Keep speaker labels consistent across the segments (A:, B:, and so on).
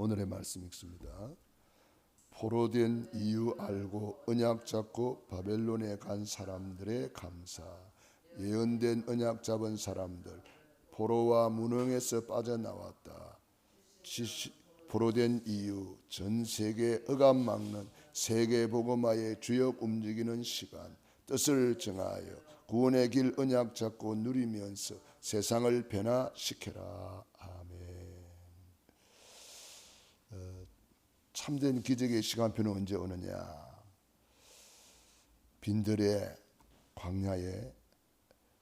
A: 오늘의 말씀 읽습니다. 포로된 이유 알고 언약 잡고 바벨론에 간 사람들의 감사. 예언된 언약 잡은 사람들, 포로와 무능에서 빠져나왔다. 포로된 이유, 전 세계 억압 막는 세계 복음화의 주역 움직이는 시간, 뜻을 정하여 구원의 길 언약 잡고 누리면서 세상을 변화시켜라. 아멘. 참된 기적의 시간표는 언제 오느냐? 빈들의 광야에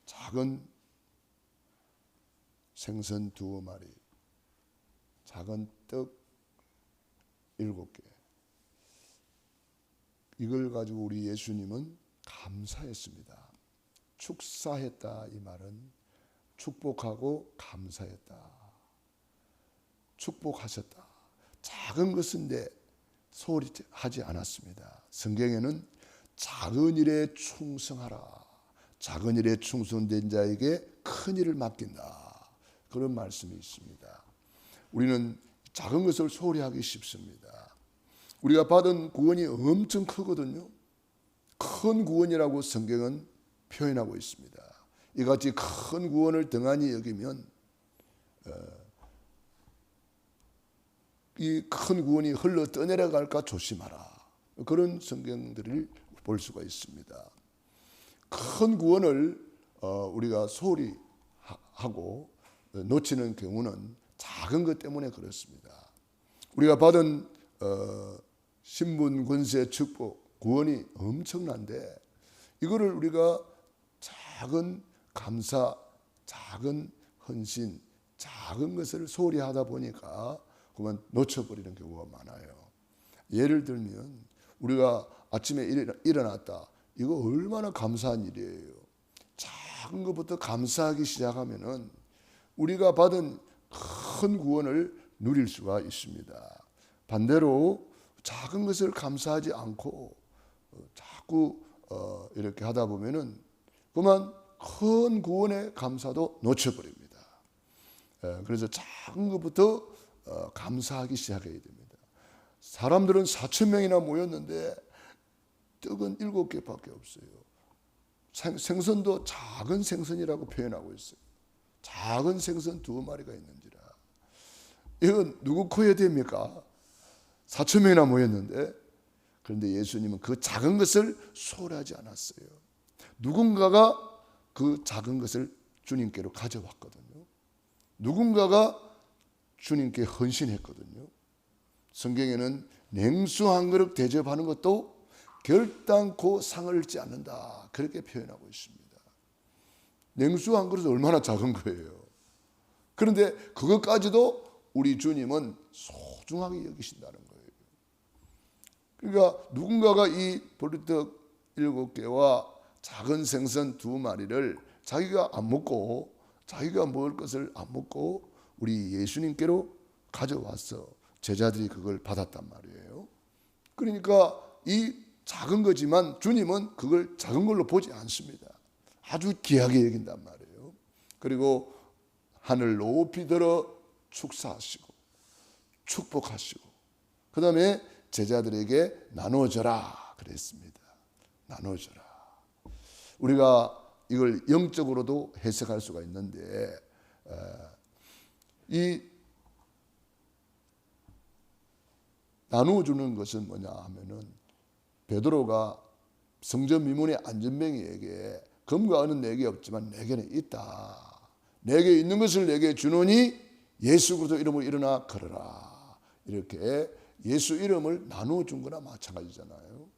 A: 작은 생선 2마리, 작은 떡 7개, 이걸 가지고 우리 예수님은 감사했습니다. 축사했다. 이 말은 축복하고 감사했다. 축복하셨다. 작은 것인데 소홀히 하지 않았습니다. 성경에는 작은 일에 충성하라. 작은 일에 충성된 자에게 큰 일을 맡긴다. 그런 말씀이 있습니다. 우리는 작은 것을 소홀히 하기 쉽습니다. 우리가 받은 구원이 엄청 크거든요. 큰 구원이라고 성경은 표현하고 있습니다. 이같이 큰 구원을 등한히 여기면 이 큰 구원이 흘러 떠내려갈까 조심하라. 그런 성경들을 볼 수가 있습니다. 큰 구원을 우리가 소홀히 하고 놓치는 경우는 작은 것 때문에 그렇습니다. 우리가 받은 신분, 권세, 축복, 구원이 엄청난데 이거를 우리가 작은 감사, 작은 헌신, 작은 것을 소홀히 하다 보니까 그만 놓쳐버리는 경우가 많아요. 예를 들면 우리가 아침에 일어났다. 이거 얼마나 감사한 일이에요. 작은 것부터 감사하기 시작하면은 우리가 받은 큰 구원을 누릴 수가 있습니다. 반대로 작은 것을 감사하지 않고 자꾸 이렇게 하다 보면은 그만 큰 구원의 감사도 놓쳐버립니다. 그래서 작은 것부터 감사하기 시작해야 됩니다. 사람들은 4,000명이나 모였는데 떡은 7개밖에 없어요. 생선도 작은 생선이라고 표현하고 있어요. 작은 생선 2마리가 있는지라. 이건 누구 코에 됩니까? 4,000명이나 모였는데. 그런데 예수님은 그 작은 것을 소홀하지 않았어요. 누군가가 그 작은 것을 주님께로 가져왔거든요. 누군가가 주님께 헌신했거든요. 성경에는 냉수 한 그릇 대접하는 것도 결단코 상을 잃지 않는다. 그렇게 표현하고 있습니다. 냉수 한 그릇은 얼마나 작은 거예요. 그런데 그것까지도 우리 주님은 소중하게 여기신다는 거예요. 그러니까 누군가가 이 보리떡 7개와 작은 생선 2마리를 자기가 안 먹고, 자기가 먹을 것을 안 먹고 우리 예수님께로 가져와서 제자들이 그걸 받았단 말이에요. 그러니까 이 작은 거지만 주님은 그걸 작은 걸로 보지 않습니다. 아주 귀하게 여긴단 말이에요. 그리고 하늘 높이 들어 축사하시고 축복하시고 그 다음에 제자들에게 나눠줘라 그랬습니다. 나눠줘라. 우리가 이걸 영적으로도 해석할 수가 있는데 이 나누어주는 것은 뭐냐 하면은 베드로가 성전 미문의 안전뱅이에게 금과 은은 내게 없지만 내게는 있다. 내게 있는 것을 내게 주노니 예수 그리스도 이름으로 일어나 걸어라. 이렇게 예수 이름을 나누어준 거나 마찬가지잖아요.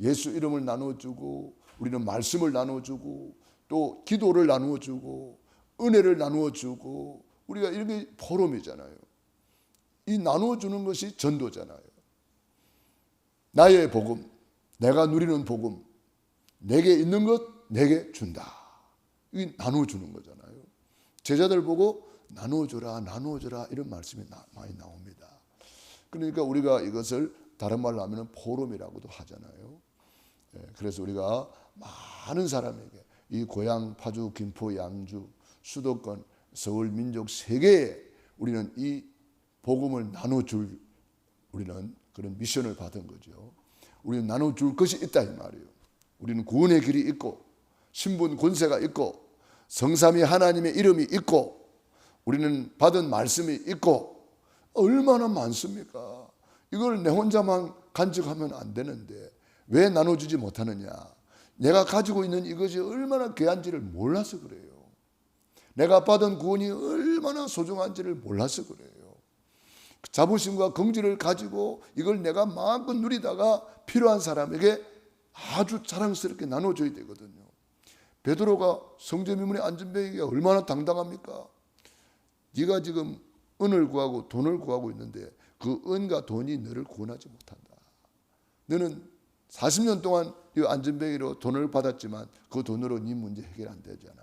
A: 예수 이름을 나누어주고 우리는 말씀을 나누어주고 또 기도를 나누어주고 은혜를 나누어주고 우리가 이렇게 포럼이잖아요. 이 나누어주는 것이 전도잖아요. 나의 복음, 내가 누리는 복음, 내게 있는 것 내게 준다. 이게 나누어주는 거잖아요. 제자들 보고 나누어줘라 나누어줘라 이런 말씀이 많이 나옵니다. 그러니까 우리가 이것을 다른 말로 하면 포럼이라고도 하잖아요. 그래서 우리가 많은 사람에게 이 고향 파주, 김포, 양주, 수도권, 서울, 민족 세계에 우리는 이 복음을 나눠줄 우리는 그런 미션을 받은 거죠. 우리는 나눠줄 것이 있다 이 말이에요. 우리는 구원의 길이 있고 신분 권세가 있고 성삼위 하나님의 이름이 있고 우리는 받은 말씀이 있고 얼마나 많습니까? 이걸 내 혼자만 간직하면 안 되는데 왜 나눠주지 못하느냐? 내가 가지고 있는 이것이 얼마나 귀한지를 몰라서 그래요. 내가 받은 구원이 얼마나 소중한지를 몰라서 그래요. 자부심과 긍지를 가지고 이걸 내가 마음껏 누리다가 필요한 사람에게 아주 자랑스럽게 나눠줘야 되거든요. 베드로가 성전미문의 안전뱅이가 얼마나 당당합니까? 네가 지금 은을 구하고 돈을 구하고 있는데 그 은과 돈이 너를 구원하지 못한다. 너는 40년 동안 이 안전뱅이로 돈을 받았지만 그 돈으로 네 문제 해결 안 되잖아.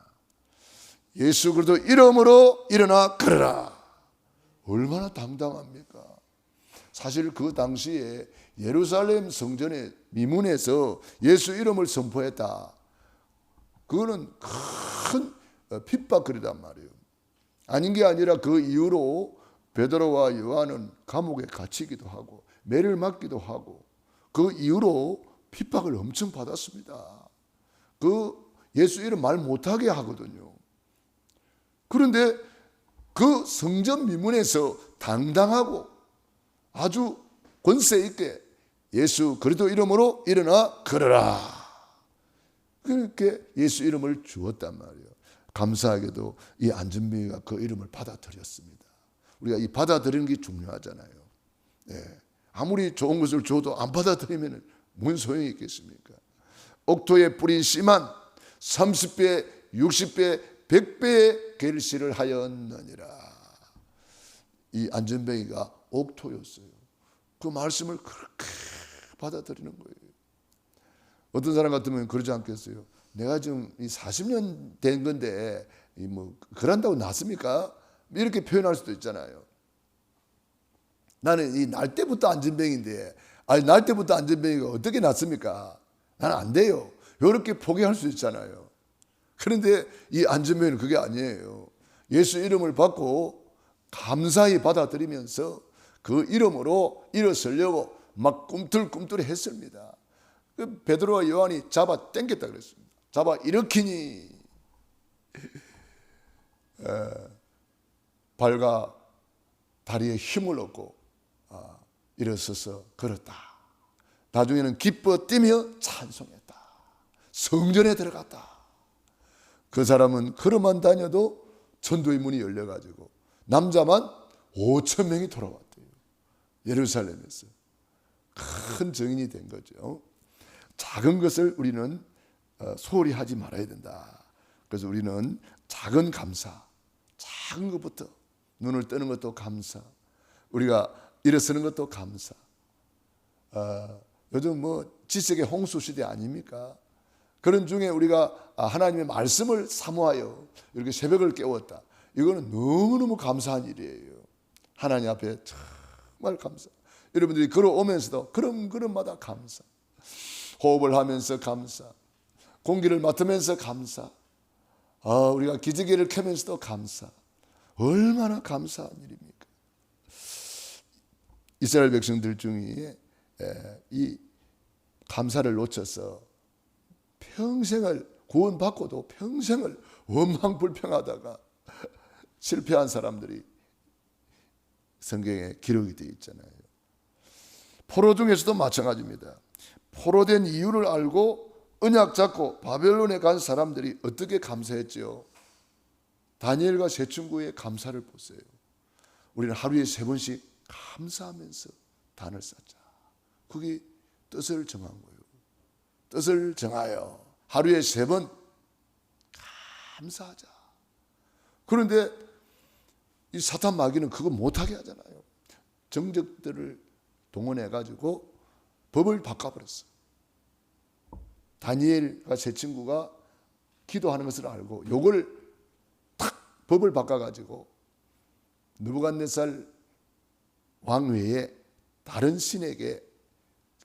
A: 예수 그리스도 이름으로 일어나 걸어라. 얼마나 당당합니까? 사실 그 당시에 예루살렘 성전의 미문에서 예수 이름을 선포했다. 그거는 큰 핍박거리단 말이에요. 아닌 게 아니라 그 이후로 베드로와 요한은 감옥에 갇히기도 하고 매를 맞기도 하고 그 이후로 핍박을 엄청 받았습니다. 그 예수 이름 말 못하게 하거든요. 그런데 그 성전 미문에서 당당하고 아주 권세 있게 예수 그리스도 이름으로 일어나 걸어라. 그렇게 예수 이름을 주었단 말이에요. 감사하게도 이 안전뱅이가 그 이름을 받아들였습니다. 우리가 이 받아들이는 게 중요하잖아요. 네. 아무리 좋은 것을 줘도 안 받아들이면 뭔 소용이 있겠습니까? 옥토에 뿌린 씨만 30배, 60배, 100배의 결실을 하였느니라. 이 안전뱅이가 옥토였어요. 그 말씀을 그렇게 받아들이는 거예요. 어떤 사람 같으면 그러지 않겠어요? 내가 지금 40년 된 건데 뭐 그런다고 낫습니까? 이렇게 표현할 수도 있잖아요. 나는 이 날 때부터 안전뱅이인데 날 때부터 안전뱅이가 어떻게 낫습니까? 나는 안 돼요. 이렇게 포기할 수 있잖아요. 그런데 이 안전뱅이는 그게 아니에요. 예수 이름을 받고 감사히 받아들이면서 그 이름으로 일어서려고 막 꿈틀꿈틀 했습니다. 그 베드로와 요한이 잡아 당겼다 그랬습니다. 잡아 일으키니 발과 다리에 힘을 얻고 일어서서 걸었다. 나중에는 기뻐 뛰며 찬송했다. 성전에 들어갔다. 그 사람은 걸어만 다녀도 전도의 문이 열려가지고 남자만 5천 명이 돌아왔대요. 예루살렘에서. 큰 증인이 된 거죠. 작은 것을 우리는 소홀히 하지 말아야 된다. 그래서 우리는 작은 감사, 작은 것부터 눈을 뜨는 것도 감사, 우리가 일어서는 것도 감사. 요즘 뭐 지식의 홍수 시대 아닙니까? 그런 중에 우리가 하나님의 말씀을 사모하여 이렇게 새벽을 깨웠다. 이거는 너무너무 감사한 일이에요. 하나님 앞에 정말 감사. 여러분들이 걸어오면서도 걸음걸음마다 감사. 호흡을 하면서 감사. 공기를 맡으면서 감사. 우리가 기지개를 켜면서도 감사. 얼마나 감사한 일입니까? 이스라엘 백성들 중에 이 감사를 놓쳐서 평생을 구원받고도 평생을 원망불평하다가 실패한 사람들이 성경에 기록이 되어 있잖아요. 포로 중에서도 마찬가지입니다. 포로된 이유를 알고 언약 잡고 바벨론에 간 사람들이 어떻게 감사했죠? 다니엘과 세 친구의 감사를 보세요. 우리는 하루에 3번씩 감사하면서 단을 쌓자. 그게 뜻을 정한 거예요. 뜻을 정하여 하루에 3번 감사하자. 그런데 이 사탄 마귀는 그거 못하게 하잖아요. 정적들을 동원해가지고 법을 바꿔버렸어요. 다니엘과 세 친구가 기도하는 것을 알고 요걸 탁 법을 바꿔가지고 느부갓네살 왕 외에 다른 신에게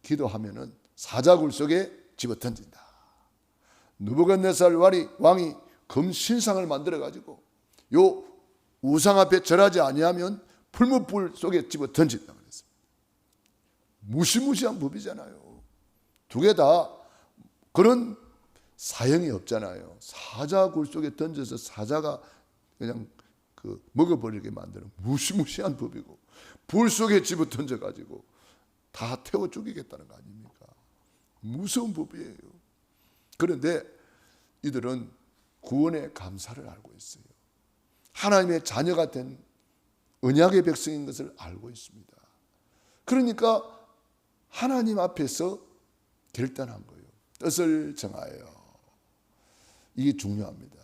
A: 기도하면은 사자굴 속에 집어던진다. 느부갓네살 왕이 금신상을 만들어가지고 요 우상 앞에 절하지 아니하면 풀무불 속에 집어 던진다 그랬습니다. 무시무시한 법이잖아요. 두 개 다 그런 사형이 없잖아요. 사자 굴 속에 던져서 사자가 그냥 먹어버리게 만드는 무시무시한 법이고, 불 속에 집어 던져가지고 다 태워 죽이겠다는 거 아닙니까? 무서운 법이에요. 그런데 이들은 구원의 감사를 알고 있어요. 하나님의 자녀가 된 언약의 백성인 것을 알고 있습니다. 그러니까 하나님 앞에서 결단한 거예요. 뜻을 정하여. 이게 중요합니다.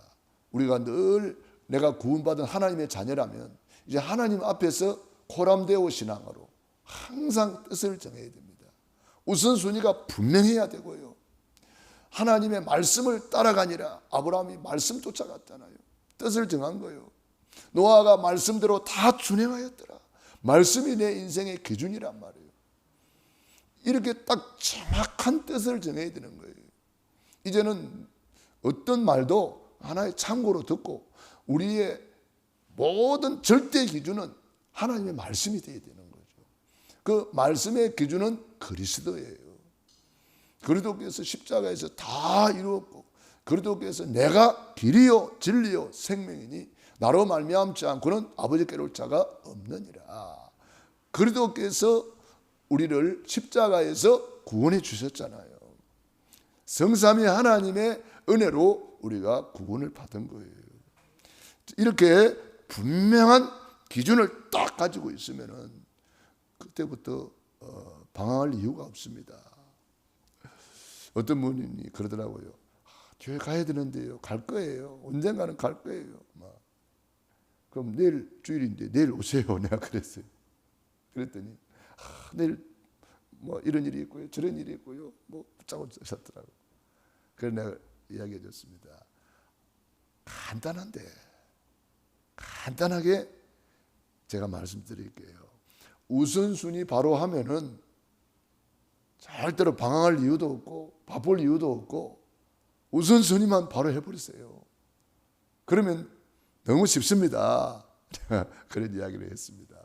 A: 우리가 늘 내가 구원받은 하나님의 자녀라면 이제 하나님 앞에서 코람데오 신앙으로 항상 뜻을 정해야 됩니다. 우선순위가 분명해야 되고요. 하나님의 말씀을 따라가니라. 아브라함이 말씀 쫓아갔잖아요. 뜻을 정한 거예요. 노아가 말씀대로 다 준행하였더라. 말씀이 내 인생의 기준이란 말이에요. 이렇게 딱 정확한 뜻을 정해야 되는 거예요. 이제는 어떤 말도 하나의 참고로 듣고 우리의 모든 절대 기준은 하나님의 말씀이 되어야 되는 거죠. 그 말씀의 기준은 그리스도예요. 그리스도께서 십자가에서 다 이루었고, 그리스도께서 내가 길이요 진리요 생명이니 나로 말미암지 않고는 아버지께로 올 자가 없느니라. 그리스도께서 우리를 십자가에서 구원해 주셨잖아요. 성삼위 하나님의 은혜로 우리가 구원을 받은 거예요. 이렇게 분명한 기준을 딱 가지고 있으면은 그때부터 방황할 이유가 없습니다. 어떤 분이 그러더라고요. 교회 가야 되는데요. 갈 거예요. 언젠가는 갈 거예요. 그럼 내일 주일인데 내일 오세요. 내가 그랬어요. 그랬더니 내일 이런 일이 있고요. 저런 일이 있고요. 붙잡고 하셨더라고요. 그래서 내가 이야기해 줬습니다. 간단하게 제가 말씀드릴게요. 우선순위 바로 하면은 절대로 방황할 이유도 없고 바쁠 이유도 없고 우선순위만 바로 해버리세요. 그러면 너무 쉽습니다. 그런 이야기를 했습니다.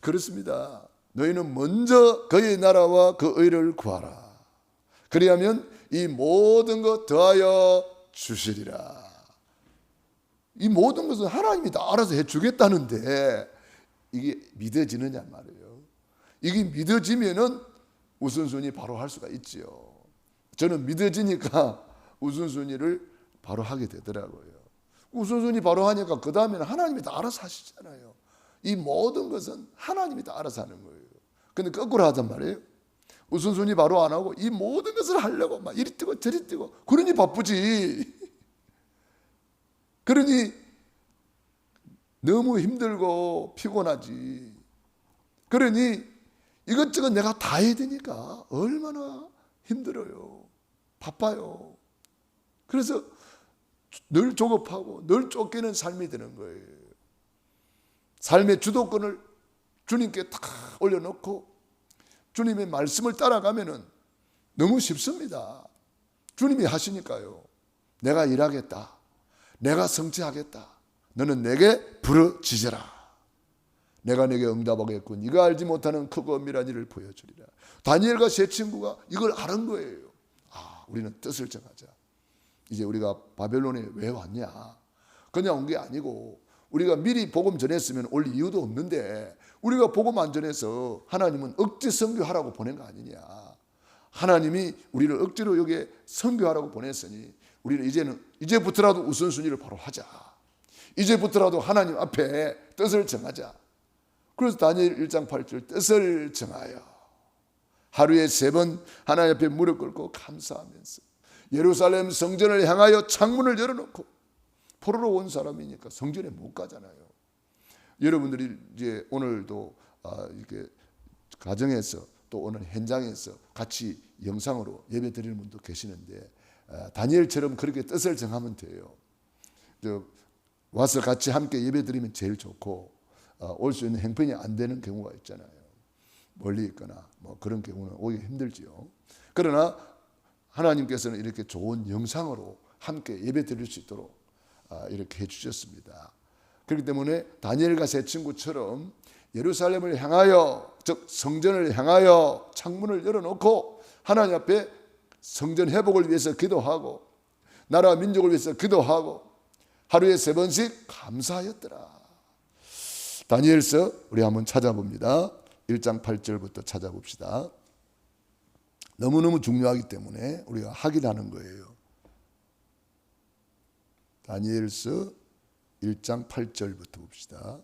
A: 그렇습니다. 너희는 먼저 그의 나라와 그 의를 구하라. 그리하면 이 모든 것 더하여 주시리라. 이 모든 것은 하나님이 다 알아서 해주겠다는데 이게 믿어지느냐 말이에요. 이게 믿어지면은 우선순위 바로 할 수가 있지요. 저는 믿어지니까 우선순위를 바로 하게 되더라고요. 우선순위 바로 하니까 그 다음에는 하나님이 다 알아서 하시잖아요. 이 모든 것은 하나님이 다 알아서 하는 거예요. 근데 거꾸로 하단 말이에요. 우선순위 바로 안 하고 이 모든 것을 하려고 막 이리 뛰고 저리 뛰고 그러니 바쁘지. 그러니 너무 힘들고 피곤하지. 그러니 이것저것 내가 다 해야 되니까 얼마나 힘들어요. 바빠요. 그래서 늘 조급하고 늘 쫓기는 삶이 되는 거예요. 삶의 주도권을 주님께 탁 올려놓고 주님의 말씀을 따라가면은 너무 쉽습니다. 주님이 하시니까요. 내가 일하겠다. 내가 성취하겠다. 너는 내게 부르짖어라. 내가 내게 응답하겠군. 네가 알지 못하는 크고 엄밀한 일을 보여주리라. 다니엘과 세 친구가 이걸 아는 거예요. 우리는 뜻을 정하자. 이제 우리가 바벨론에 왜 왔냐? 그냥 온 게 아니고 우리가 미리 복음 전했으면 올 이유도 없는데 우리가 복음 안 전해서 하나님은 억지 선교하라고 보낸 거 아니냐. 하나님이 우리를 억지로 여기에 선교하라고 보냈으니 우리는 이제부터라도 우선순위를 바로 하자. 이제부터라도 하나님 앞에 뜻을 정하자. 그래서 다니엘 1장 8절 뜻을 정하여 하루에 3번 하나님 앞에 무릎 꿇고 감사하면서 예루살렘 성전을 향하여 창문을 열어놓고 포로로 온 사람이니까 성전에 못 가잖아요. 여러분들이 이제 오늘도 이렇게 가정에서 또 오늘 현장에서 같이 영상으로 예배 드리는 분도 계시는데 다니엘처럼 그렇게 뜻을 정하면 돼요. 와서 같이 함께 예배 드리면 제일 좋고 올 수 있는 형편이 안 되는 경우가 있잖아요. 멀리 있거나 그런 경우는 오기 힘들지요. 그러나 하나님께서는 이렇게 좋은 영상으로 함께 예배 드릴 수 있도록 이렇게 해주셨습니다. 그렇기 때문에 다니엘과 세 친구처럼 예루살렘을 향하여, 즉 성전을 향하여 창문을 열어놓고 하나님 앞에 성전 회복을 위해서 기도하고 나라 민족을 위해서 기도하고 하루에 3번씩 감사하였더라. 다니엘서 우리 한번 찾아봅니다. 1장 8절부터 찾아봅시다. 너무너무 중요하기 때문에 우리가 확인하는 거예요. 다니엘서 1장 8절부터 봅시다.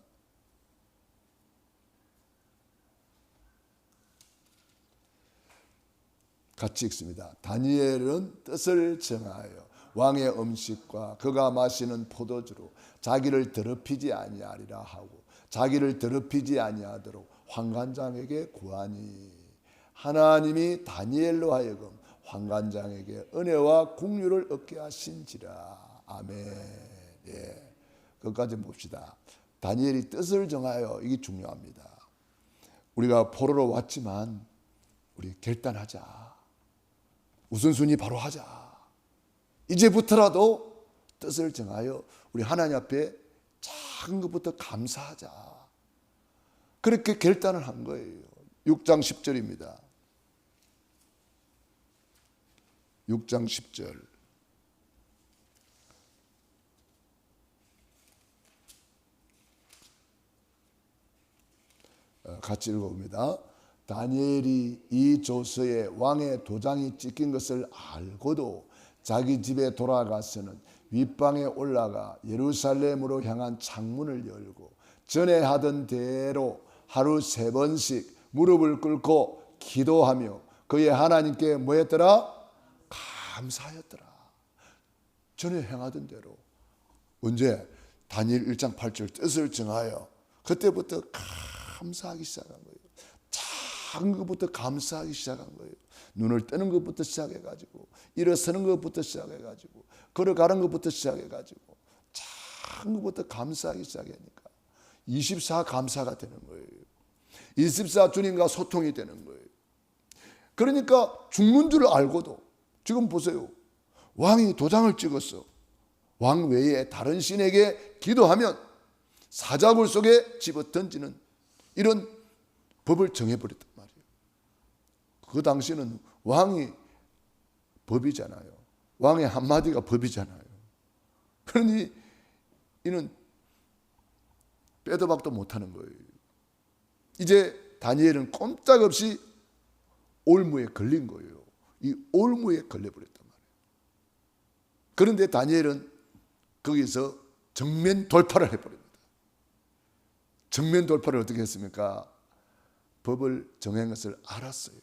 A: 같이 읽습니다. 다니엘은 뜻을 정하여 왕의 음식과 그가 마시는 포도주로 자기를 더럽히지 아니하리라 하고 자기를 더럽히지 아니하도록 환관장에게 구하니 하나님이 다니엘로 하여금 환관장에게 은혜와 긍휼을 얻게 하신지라. 아멘. 예. 그것까지 봅시다. 다니엘이 뜻을 정하여, 이게 중요합니다. 우리가 포로로 왔지만 우리 결단하자. 우선순위 바로 하자. 이제부터라도 뜻을 정하여 우리 하나님 앞에 작은 것부터 감사하자. 그렇게 결단을 한 거예요. 6장 10절입니다. 6장 10절. 같이 읽어봅니다. 다니엘이 이 조서에 왕의 도장이 찍힌 것을 알고도 자기 집에 돌아가서는 윗방에 올라가 예루살렘으로 향한 창문을 열고 전에 하던 대로 하루 3번씩 무릎을 꿇고 기도하며 그의 하나님께 뭐 했더라? 감사하였더라. 전에 행하던 대로. 언제? 다니엘 1장 8절 뜻을 정하여 그때부터 감사하기 시작한 거예요. 작은 것부터 감사하기 시작한 거예요. 눈을 뜨는 것부터 시작해가지고 일어서는 것부터 시작해가지고 걸어가는 것부터 시작해가지고 작은 것부터 감사하기 시작하니까 24 감사가 되는 거예요. 24 주님과 소통이 되는 거예요. 그러니까 죽는 줄 알고도 지금 보세요. 왕이 도장을 찍었어. 왕 외에 다른 신에게 기도하면 사자굴 속에 집어 던지는 이런 법을 정해버렸단 말이에요. 그 당시는 왕이 법이잖아요. 왕의 한마디가 법이잖아요. 그러니 이는 빼도 박도 못하는 거예요. 이제 다니엘은 꼼짝없이 올무에 걸린 거예요. 이 올무에 걸려버렸단 말이에요. 그런데 다니엘은 거기서 정면 돌파를 해버립니다. 정면 돌파를 어떻게 했습니까? 법을 정한 것을 알았어요.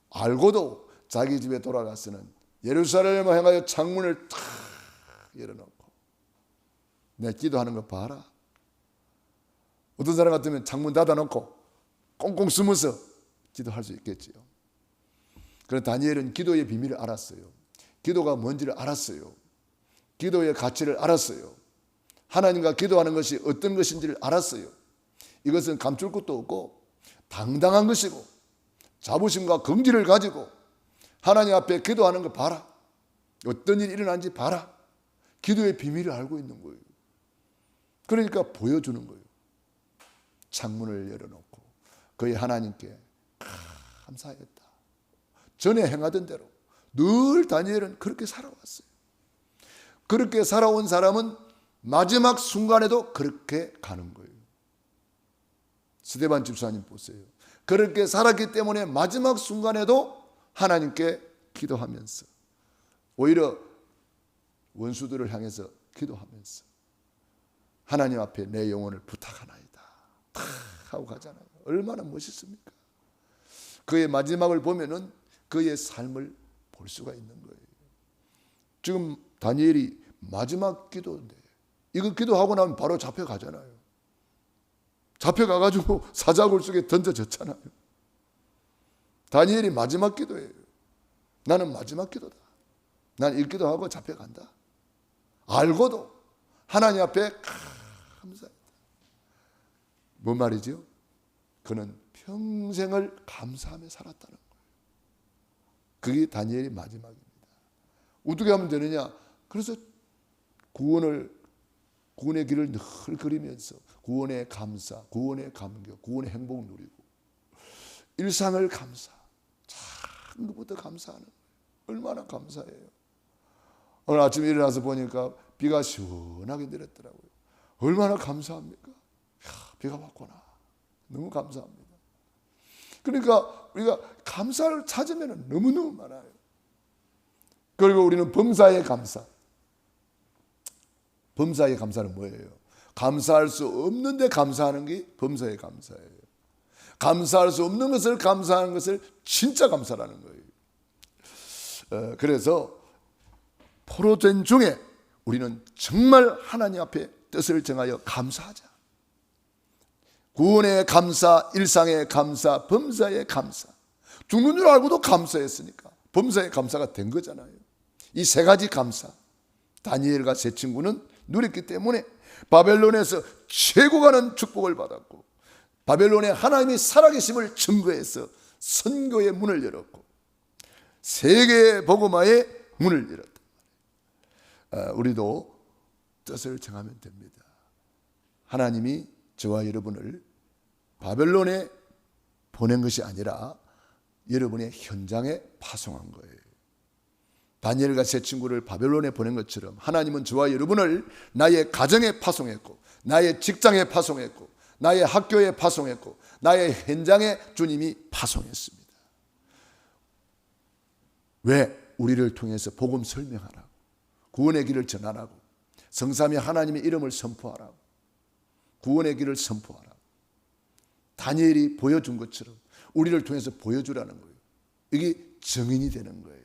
A: 알고도 자기 집에 돌아가서는 예루살렘을 향하여 창문을 탁 열어놓고 내 기도하는 거 봐라. 어떤 사람 같으면 창문 닫아놓고 꽁꽁 숨어서 기도할 수 있겠지요. 그런데 다니엘은 기도의 비밀을 알았어요. 기도가 뭔지를 알았어요. 기도의 가치를 알았어요. 하나님과 기도하는 것이 어떤 것인지를 알았어요. 이것은 감출 것도 없고 당당한 것이고 자부심과 긍지를 가지고 하나님 앞에 기도하는 거 봐라. 어떤 일이 일어난지 봐라. 기도의 비밀을 알고 있는 거예요. 그러니까 보여주는 거예요. 창문을 열어놓고 그의 하나님께 감사했다. 전에 행하던 대로 늘 다니엘은 그렇게 살아왔어요. 그렇게 살아온 사람은 마지막 순간에도 그렇게 가는 거예요. 스데반 집사님 보세요. 그렇게 살았기 때문에 마지막 순간에도 하나님께 기도하면서 오히려 원수들을 향해서 기도하면서 하나님 앞에 내 영혼을 부탁하나이다 탁 하고 가잖아요. 얼마나 멋있습니까? 그의 마지막을 보면은 그의 삶을 볼 수가 있는 거예요. 지금 다니엘이 마지막 기도인데 이거 기도하고 나면 바로 잡혀가잖아요. 잡혀가가지고 사자굴 속에 던져졌잖아요. 다니엘이 마지막 기도예요. 나는 마지막 기도다. 난 이 기도하고 잡혀간다. 알고도 하나님 앞에 감사했다. 뭔 말이죠? 그는 평생을 감사하며 살았다는 거예요. 그게 다니엘의 마지막입니다. 어떻게 하면 되느냐? 그래서 구원을 구원의 길을 늘 그리면서 구원의 감사, 구원의 감격, 구원의 행복 누리고 일상을 감사, 작은 것부터 감사하는 거예요. 얼마나 감사해요. 오늘 아침에 일어나서 보니까 비가 시원하게 내렸더라고요. 얼마나 감사합니까? 비가 왔구나. 너무 감사합니다. 그러니까 우리가 감사를 찾으면 너무너무 많아요. 그리고 우리는 범사의 감사. 범사의 감사는 뭐예요? 감사할 수 없는데 감사하는 게 범사의 감사예요. 감사할 수 없는 것을 감사하는 것을 진짜 감사라는 거예요. 그래서 포로된 중에 우리는 정말 하나님 앞에 뜻을 정하여 감사하자. 구원의 감사, 일상의 감사, 범사의 감사. 죽는 줄 알고도 감사했으니까 범사의 감사가 된 거잖아요. 이 세 가지 감사, 다니엘과 세 친구는 누렸기 때문에 바벨론에서 최고 가는 축복을 받았고, 바벨론에 하나님이 살아계심을 증거해서 선교의 문을 열었고, 세계 복음화의 문을 열었다. 우리도 뜻을 정하면 됩니다. 하나님이 저와 여러분을 바벨론에 보낸 것이 아니라 여러분의 현장에 파송한 거예요. 다니엘과 세 친구를 바벨론에 보낸 것처럼 하나님은 저와 여러분을 나의 가정에 파송했고, 나의 직장에 파송했고, 나의 학교에 파송했고, 나의 현장에 주님이 파송했습니다. 왜? 우리를 통해서 복음 설명하라고, 구원의 길을 전하라고, 성삼위 하나님의 이름을 선포하라고, 구원의 길을 선포하라고. 다니엘이 보여준 것처럼 우리를 통해서 보여주라는 거예요. 이게 증인이 되는 거예요.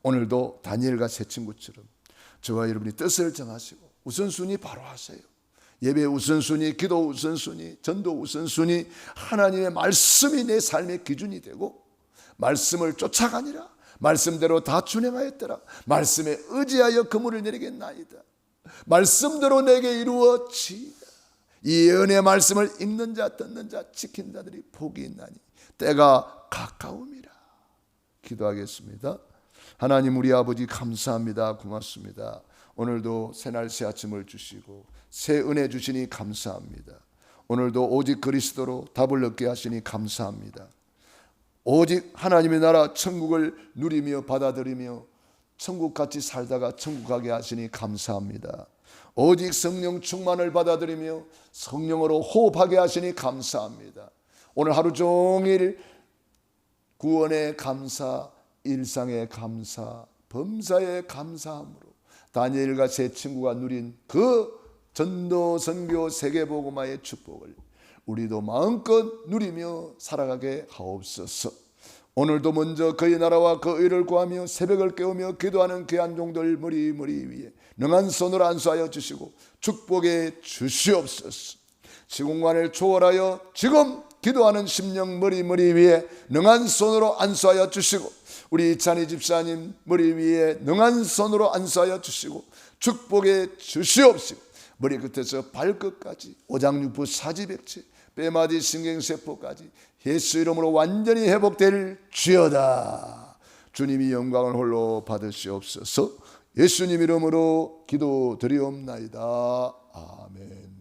A: 오늘도 다니엘과 세 친구처럼 저와 여러분이 뜻을 정하시고 우선순위 바로 하세요. 예배 우선순위, 기도 우선순위, 전도 우선순위, 하나님의 말씀이 내 삶의 기준이 되고, 말씀을 쫓아가니라, 말씀대로 다 준행하였더라, 말씀에 의지하여 그물을 내리겠나이다, 말씀대로 내게 이루어지이다. 이 예언의 말씀을 읽는 자, 듣는 자, 지킨 자들이 복이 있나니 때가 가까움이라. 기도하겠습니다. 하나님 우리 아버지 감사합니다. 고맙습니다. 오늘도 새날 새 아침을 주시고 새 은혜 주시니 감사합니다. 오늘도 오직 그리스도로 답을 얻게 하시니 감사합니다. 오직 하나님의 나라 천국을 누리며 받아들이며 천국같이 살다가 천국 가게 하시니 감사합니다. 오직 성령 충만을 받아들이며 성령으로 호흡하게 하시니 감사합니다. 오늘 하루 종일 구원의 감사, 일상의 감사, 범사의 감사함으로 다니엘과 세 친구가 누린 그 전도, 선교, 세계복음화의 축복을 우리도 마음껏 누리며 살아가게 하옵소서. 오늘도 먼저 그의 나라와 그 의를 구하며 새벽을 깨우며 기도하는 귀한 종들 머리 위에 능한 손으로 안수하여 주시고 축복해 주시옵소서. 시공간을 초월하여 지금 기도하는 심령 머리 위에 능한 손으로 안수하여 주시고, 우리 이찬희 집사님 머리 위에 능한 손으로 안수하여 주시고 축복해 주시옵시고, 머리 끝에서 발끝까지 오장육부 사지백체 뼈마디 신경세포까지 예수 이름으로 완전히 회복될 지어다. 주님이 영광을 홀로 받으시옵소서. 예수님 이름으로 기도드리옵나이다. 아멘.